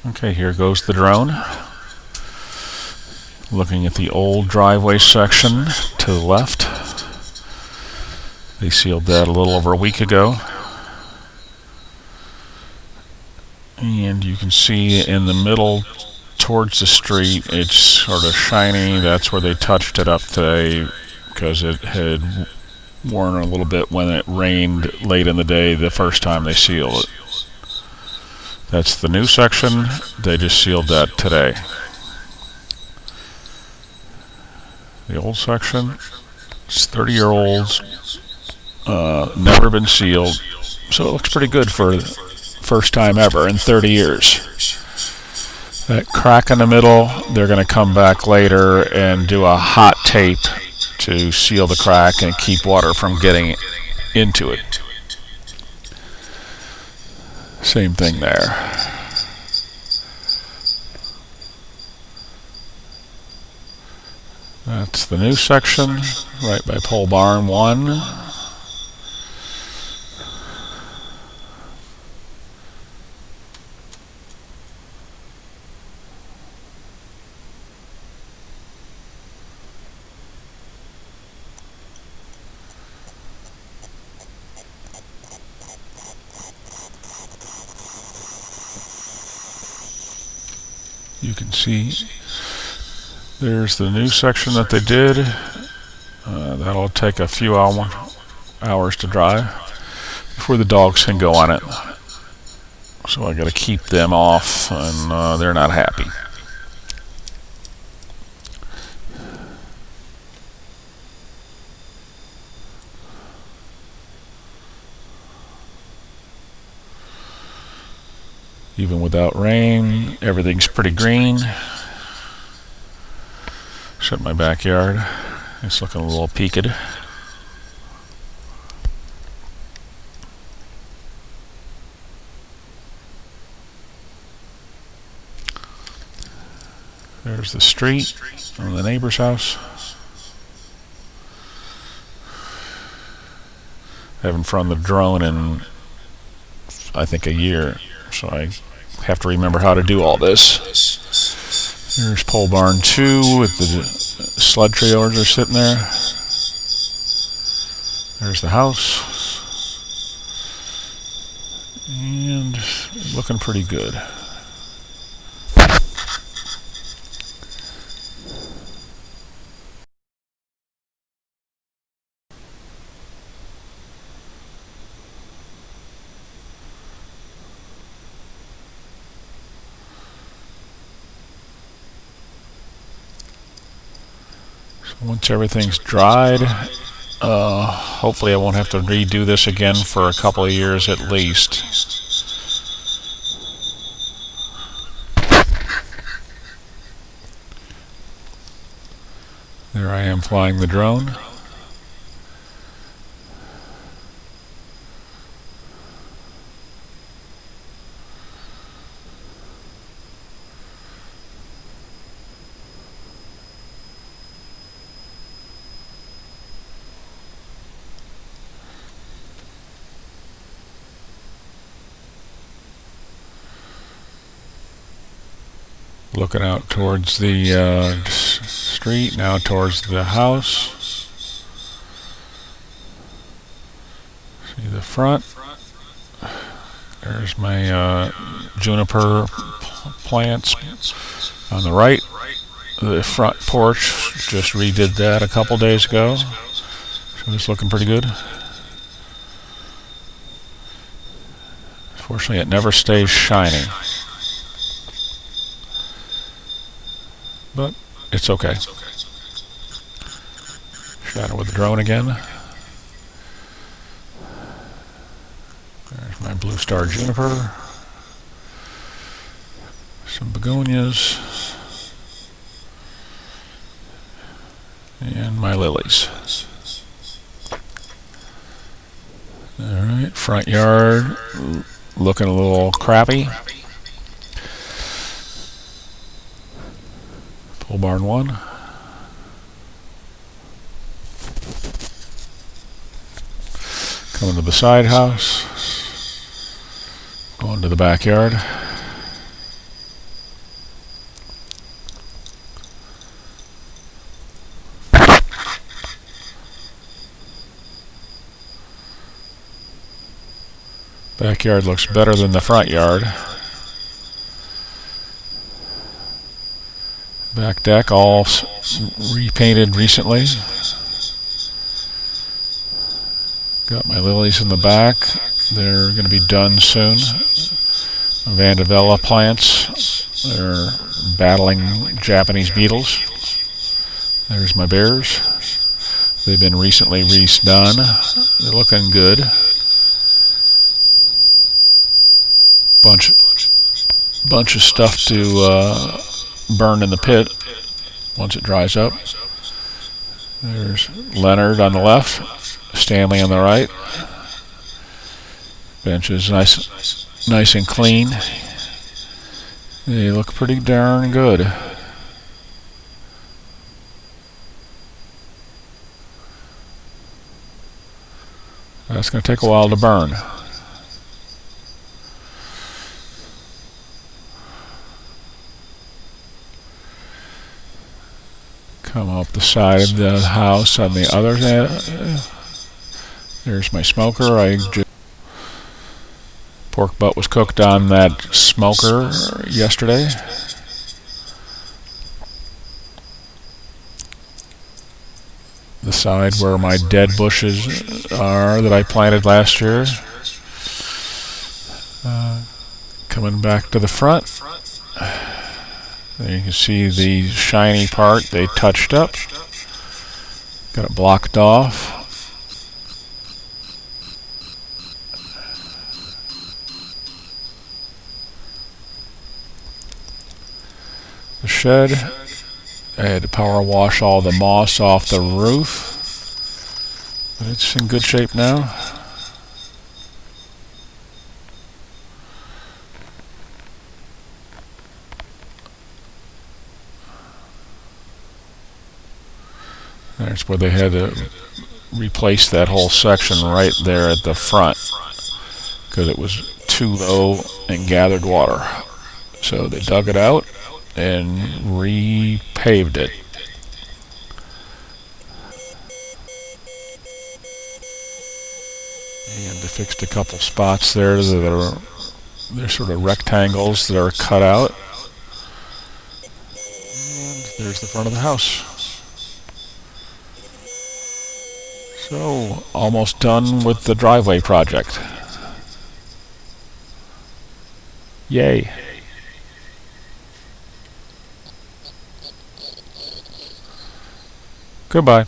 Okay, here goes the drone. Looking at the old driveway section to the left. They sealed that a little over a week ago. And you can see in the middle towards the street, it's sort of shiny. That's where they touched it up today because it had worn a little bit when it rained late in the day the first time they sealed it. That's the new section. They just sealed that today. The old section, it's 30-year-olds, never been sealed, so it looks pretty good for the first time ever in 30 years. That crack in the middle, they're going to come back later and do a hot tape to seal the crack and keep water from getting into it. Same thing there. That's the new section, right by Pole Barn 1. You can see there's the new section that they did. That'll take a few hours to dry before the dogs can go on it. So I got to keep them off, and they're not happy. Even without rain, everything's pretty green. Shut my backyard. It's looking a little peaked. There's the street on the neighbor's house. I haven't flown the drone in, I think, a year, so I have to remember how to do all this. There's Pole Barn 2 with the sled trailers are sitting there. There's the house. And looking pretty good. Once everything's dried, hopefully I won't have to redo this again for a couple of years at least. There I am flying the drone. Looking out towards the street, now towards the house. See the front. There's my juniper plants on the right. The front porch, just redid that a couple days ago. So it's looking pretty good. Fortunately, it never stays shiny. But it's okay. Shadow with the drone again. There's my blue star juniper. Some begonias. And my lilies. Alright, front yard looking a little crappy. Pole Barn 1. Coming to the side house. Going to the backyard. Backyard looks better than the front yard. Back deck all repainted recently. Got my lilies in the back. They're going to be done soon. Vandavella plants. They're battling Japanese beetles. There's my bears. They've been recently redone. They're looking good. Bunch of stuff to burn in the pit once it dries up. There's Leonard on the left, Stanley on the right. Bench is nice and clean. They look pretty darn good. That's going to take a while to burn. Come up the side of the house on the other end. There's my smoker. Pork butt was cooked on that smoker yesterday. The side where my dead bushes are that I planted last year. Coming back to the front. There you can see the shiny part they touched up. Got it blocked off. The shed, I had to power wash all the moss off the roof, but it's in good shape now. That's where they had to replace that whole section right there at the front because it was too low and gathered water. So they dug it out and repaved it. And they fixed a couple spots there that they're sort of rectangles that are cut out. And there's the front of the house. So, almost done with the driveway project. Yay. Goodbye.